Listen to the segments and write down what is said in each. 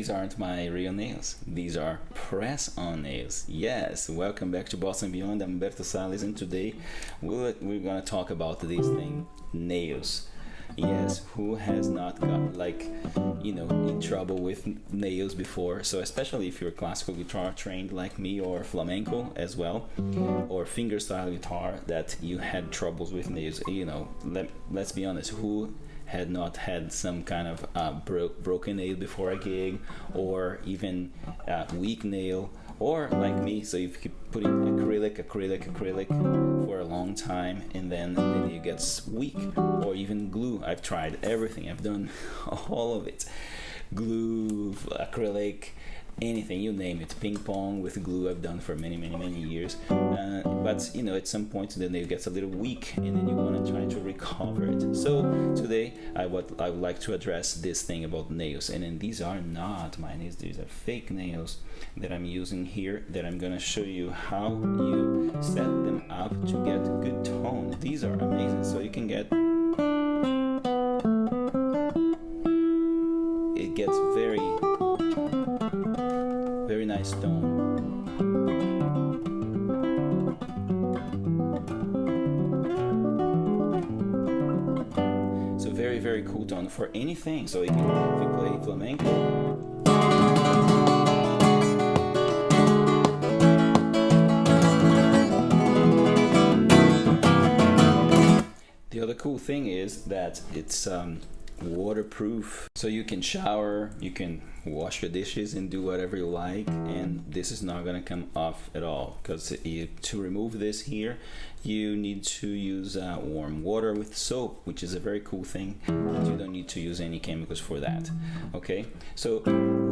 these aren't my real nails. These are press-on nails. Yes, welcome back to Bossa and Beyond. I'm Humberto Salles, and today we're going to talk about this thing, nails. Yes, who has not got in trouble with nails before? So especially if you're classical guitar trained like me, or flamenco as well, or fingerstyle guitar, that you had troubles with nails. Let's be honest, who had not had some kind of broken nail before a gig, or even weak nail, or like me, so you keep putting acrylic for a long time, and then the nail gets weak, or even glue. I've tried everything. I've done all of it. Glue, acrylic, anything, you name it. Ping pong with glue I've done for many years. But at some point the nail gets a little weak, and then you want to try to recover it. So today I would like to address this thing about nails. And then these are not my nails, these are fake nails that I'm using here, that I'm gonna show you how you set them up to get good tone. These are amazing. So you can get, it gets very nice tone. So very cool tone for anything. So if you play flamenco, the other cool thing is that it's waterproof, so you can shower, you can wash your dishes and do whatever you like, and this is not going to come off at all, because to remove this here you need to use warm water with soap, which is a very cool thing. You don't need to use any chemicals for that. Okay, so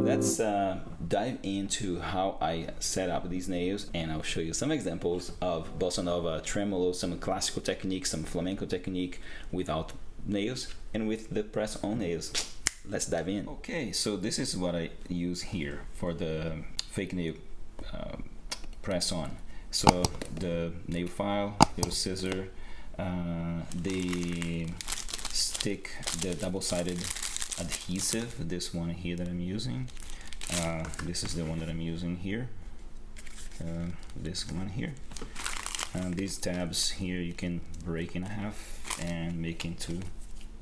let's dive into how I set up these nails, and I'll show you some examples of bossa nova, tremolo, some classical techniques, some flamenco technique without nails and with the press-on nails. Let's dive in. Okay, so this is what I use here for the fake nail press-on. So the nail file, little scissor, the stick, the double-sided adhesive, this one here that I'm using. This is the one that I'm using here. This one here. These tabs here you can break in half and make into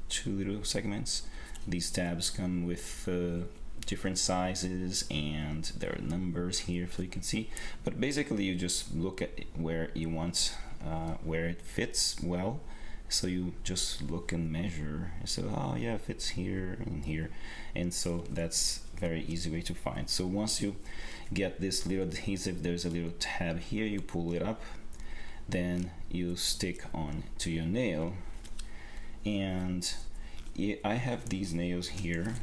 two little segments. These tabs come with different sizes, and there are numbers here so you can see, but basically you just look at where you want, where it fits well. So you just look and measure and say, oh yeah, it fits here and here, and so that's very easy way to find. So once you get this little adhesive, there's a little tab here, you pull it up, then you stick on to your nail. And I have these nails here.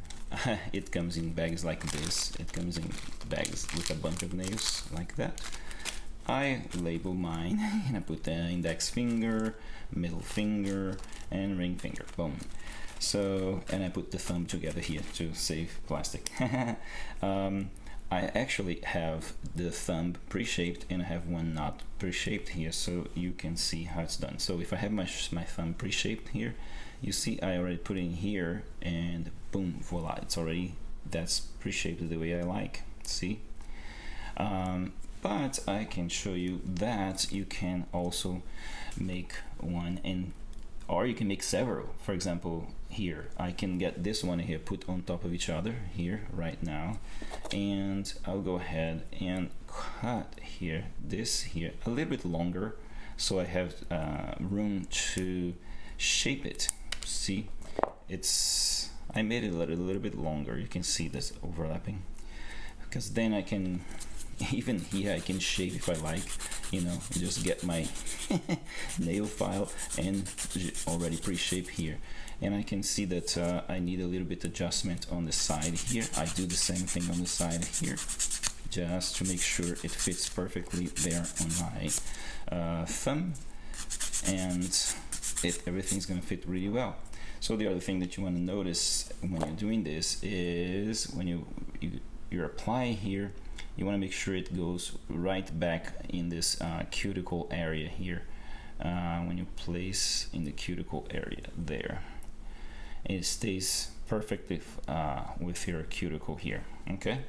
It comes in bags like this. It comes in bags with a bunch of nails like that. I label mine and I put the index finger, middle finger, and ring finger. Boom. So, and I put the thumb together here to save plastic. I actually have the thumb pre-shaped, and I have one not pre-shaped here, so you can see how it's done. So if I have my thumb pre-shaped here, you see I already put in here, and boom, voila, it's already, that's pre-shaped the way I like. See? But I can show you that you can also make one, or you can make several. For example, here I can get this one here put on top of each other here right now, and I'll go ahead and cut here, this here a little bit longer, so I have room to shape it. See, I made it a little bit longer. You can see this overlapping, because then I can, even here I can shape if I like, just get my nail file and already pre-shape here. And I can see that I need a little bit adjustment on the side here. I do the same thing on the side here, just to make sure it fits perfectly there on my thumb, and everything's gonna fit really well. So the other thing that you want to notice when you're doing this is when you're applying here, you want to make sure it goes right back in this cuticle area here, when you place in the cuticle area there. it stays perfectly with your cuticle here. Okay,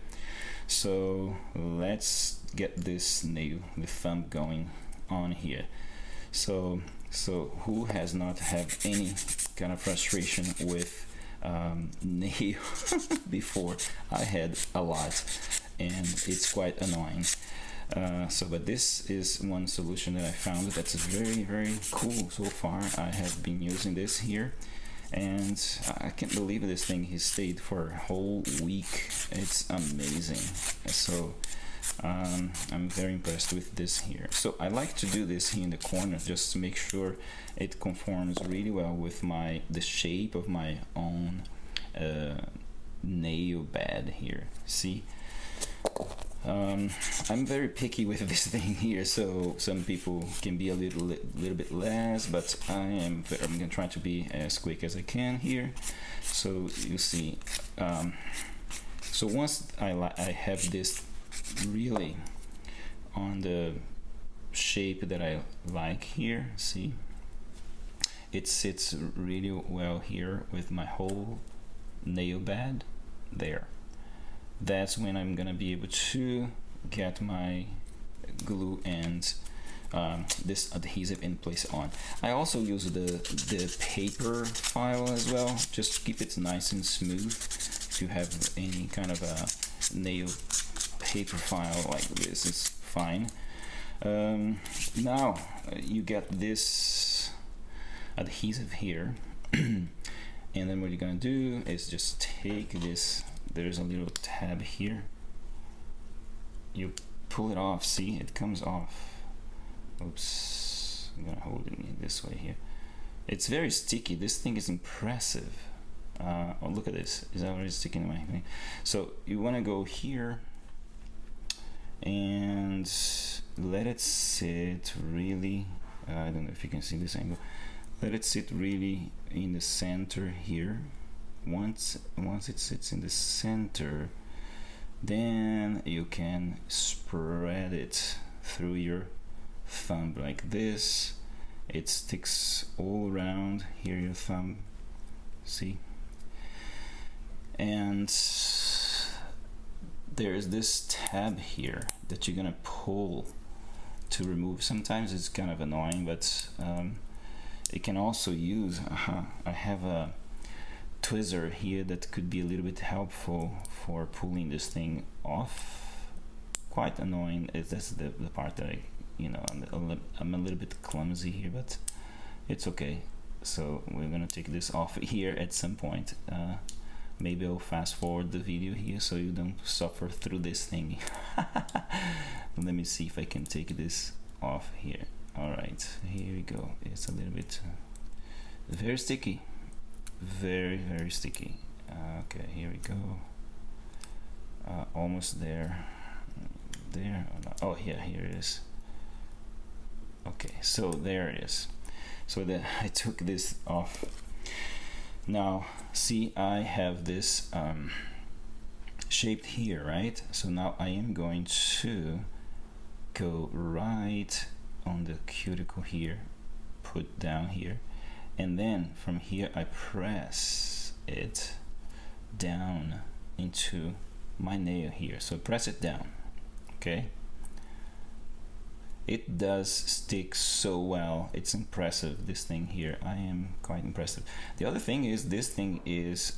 so let's get this nail, the thumb, going on here. So who has not had any kind of frustration with nail before? I had a lot, and it's quite annoying. But this is one solution that I found that's very, very cool so far. I have been using this here, and I can't believe this thing has stayed for a whole week. It's amazing. So I'm very impressed with this here. So I like to do this here in the corner just to make sure it conforms really well with the shape of my own nail bed here. See, I'm very picky with this thing here, so some people can be a little bit less, but I'm gonna try to be as quick as I can here. So you see, so once I have this really on the shape that I like here, see, it sits really well here with my whole nail bed there. That's when I'm gonna be able to get my glue and this adhesive in place on. I also use the paper file as well, just to keep it nice and smooth. If you have any kind of a nail paper file like this, it's fine. Now you get this adhesive here, and then what you're gonna do is just take this. There's a little tab here. You pull it off. See, it comes off. Oops, I'm gonna hold it this way here. It's very sticky. This thing is impressive. Oh, look at this. It's already sticking to my thing. So you want to go here and let it sit really. I don't know if you can see this angle. Let it sit really in the center here. Once it sits in the center, then you can spread it through your thumb like this. It sticks all around here, your thumb, see? And there's this tab here that you're gonna pull to remove. Sometimes it's kind of annoying, but it can also use, I have a tweezer here that could be a little bit helpful for pulling this thing off. Quite annoying. That's the part that I'm a little bit clumsy here, but it's okay. So we're gonna take this off here at some point. Maybe I'll fast forward the video here so you don't suffer through this thing. Let me see if I can take this off here. All right, here we go. It's a little bit very sticky. Very, very sticky. Okay, here we go. Almost there. There. Oh, yeah, here it is. Okay, so there it is. So then I took this off. Now, see, I have this shaped here, right? So now I am going to go right on the cuticle here, put down here. And then from here I press it down into my nail here. So press it down, okay? It does stick so well. It's impressive, this thing here. I am quite impressive. The other thing is this thing is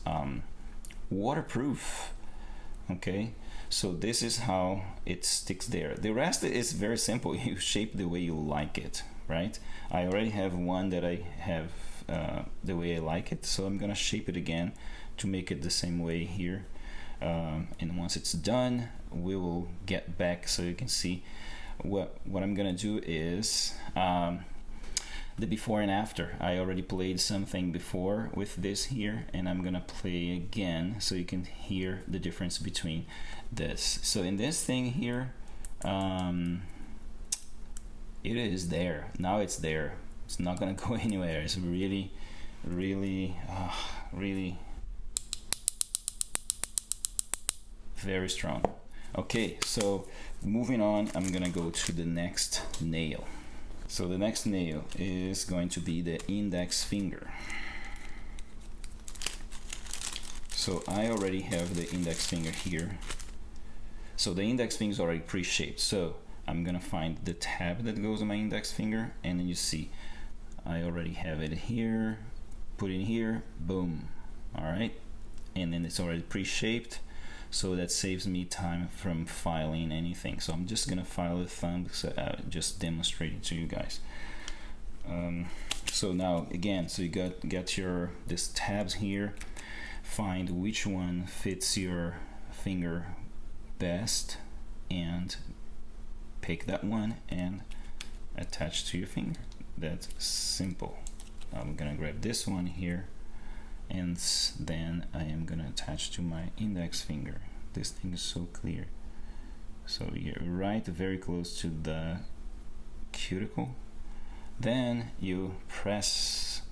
waterproof, okay? So this is how it sticks there. The rest is very simple. You shape the way you like it, right? I already have one that I have the way I like it, so I'm gonna shape it again to make it the same way here, and once it's done we will get back so you can see what I'm gonna do is the before and after. I already played something before with this here, and I'm gonna play again so you can hear the difference between this. So in this thing here, it is there. Now it's there. It's not gonna go anywhere. It's really, really, really very strong. Okay, so moving on, I'm gonna go to the next nail. So the next nail is going to be the index finger. So I already have the index finger here. So the index finger is already pre-shaped. So I'm gonna find the tab that goes on my index finger, and then you see I already have it here, put in here, boom. All right, and then it's already pre-shaped, so that saves me time from filing anything. So I'm just gonna file a thumb, so just demonstrating to you guys. So now again, so you got your this tabs here. Find which one fits your finger best and pick that one and attach to your finger. That's simple. I'm gonna grab this one here, and then I am gonna attach to my index finger. This thing is so clear. So you're right very close to the cuticle. Then you press.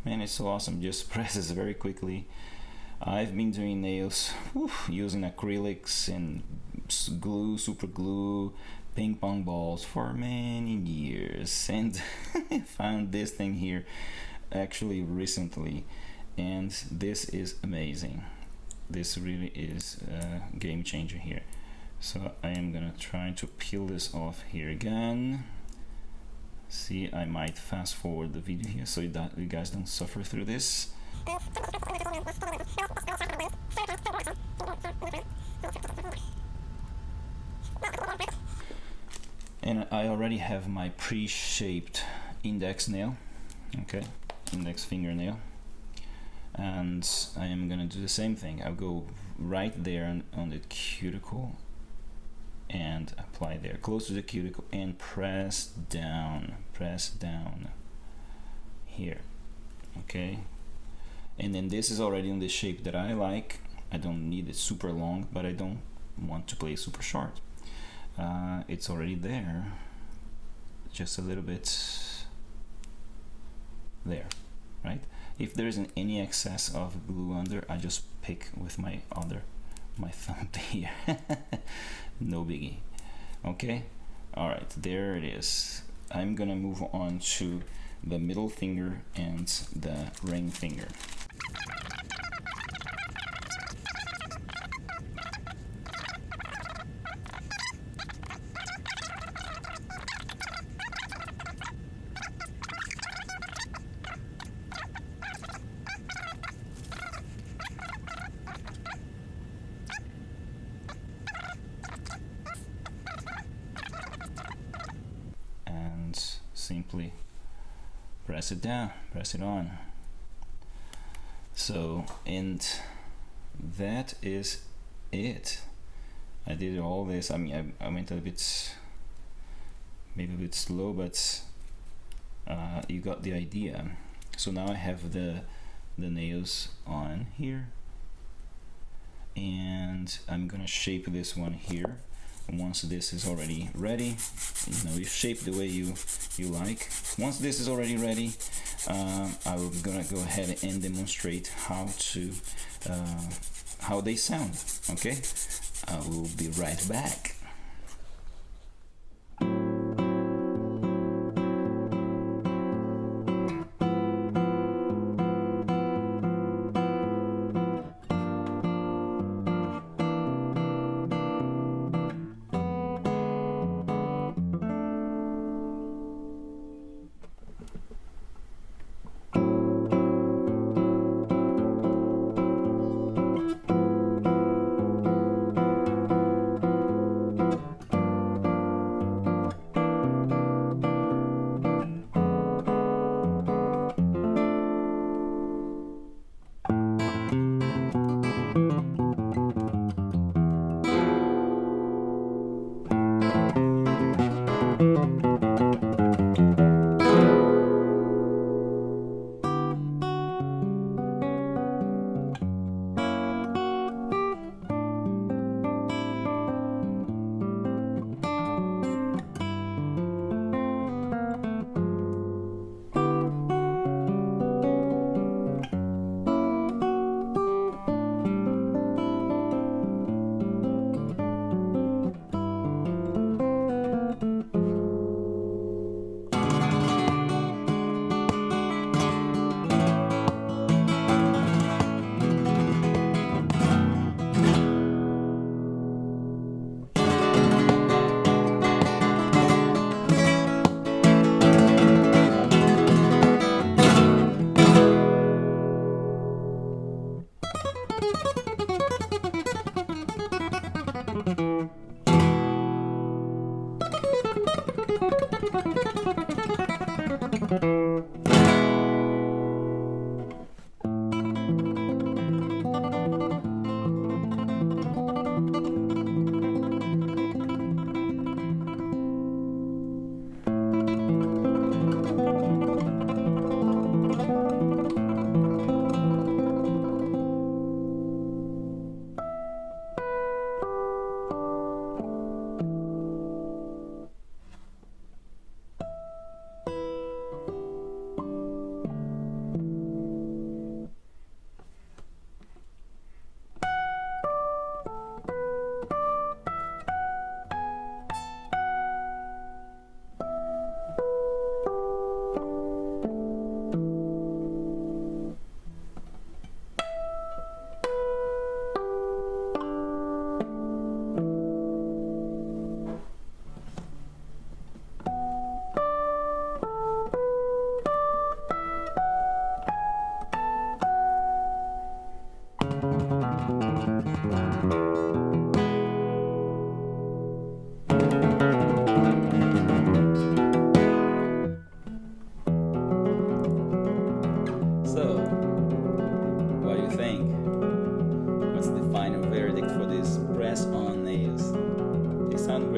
Man, it's so awesome. Just presses very quickly. I've been doing nails using acrylics and glue, super glue, ping pong balls for many years, and found this thing here actually recently, and this is amazing. This really is a game changer here. So I am gonna try to peel this off here again. See, I might fast forward the video here so that you guys don't suffer through this. And I already have my pre-shaped index nail, okay, index fingernail, and I am gonna do the same thing. I'll go right there on the cuticle and apply there, close to the cuticle, and press down here, okay. And then this is already in the shape that I like. I don't need it super long, but I don't want to play super short. It's already there, just a little bit there, right? If there isn't any excess of glue under, I just pick with my thumb here. No biggie. Okay, all right, there it is. I'm gonna move on to the middle finger and the ring finger. Simply press it down, press it on. So, and that is it. I did all this. I mean, I went a bit, maybe a bit slow, but you got the idea. So now I have the nails on here, and I'm gonna shape this one here. Once this is already ready, you shape the way you like. Once this is already ready, I'm gonna go ahead and demonstrate how they sound. Okay, I will be right back.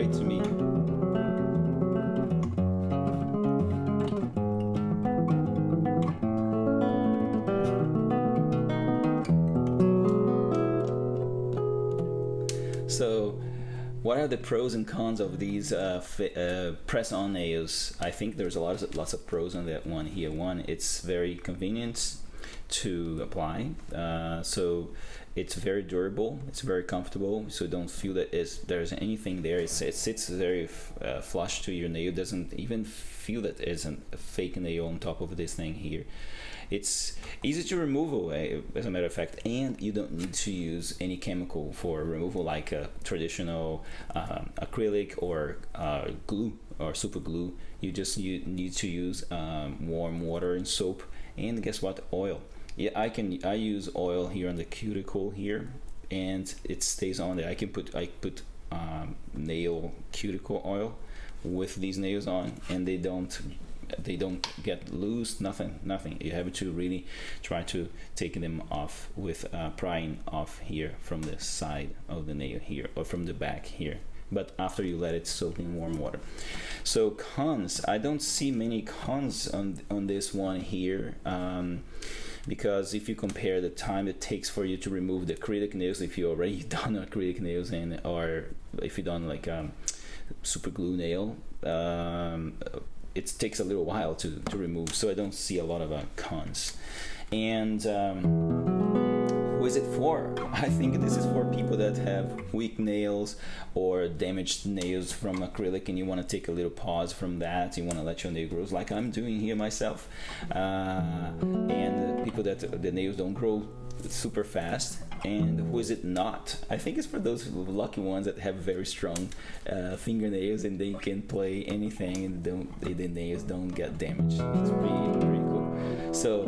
To me. So, what are the pros and cons of these press-on nails? I think there's lots of pros on that one here. One, it's very convenient to apply, so it's very durable, it's very comfortable, so don't feel that there's anything there. It sits very flush to your nail, doesn't even feel that there's a fake nail on top of this thing here. It's easy to remove, as a matter of fact, and you don't need to use any chemical for removal like a traditional acrylic or glue or super glue. You need to use warm water and soap, and guess what, oil. Yeah, I use oil here on the cuticle here, and it stays on there. I put nail cuticle oil with these nails on, and they don't get loose, nothing. You have to really try to take them off with prying off here from the side of the nail here, or from the back here, but after you let it soak in warm water. So cons, I don't see many cons on this one here, because if you compare the time it takes for you to remove the acrylic nails, if you already done acrylic nails, or if you done like super glue nail, it takes a little while to remove, so I don't see a lot of cons. And who is it for? I think this is for people that have weak nails or damaged nails from acrylic, and you want to take a little pause from that. You want to let your nail grow, like I'm doing here myself. And people that the nails don't grow super fast. And who is it not? I think it's for those lucky ones that have very strong fingernails, and they can play anything, and the nails don't get damaged. It's pretty cool. So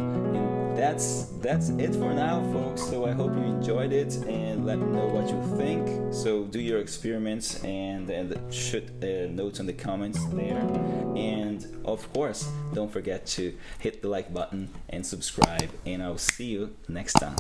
that's it for now, folks. So I hope you enjoyed it, and let me know what you think. So do your experiments and shoot notes in the comments there. And of course, don't forget to hit the like button and subscribe, and I'll see you next time.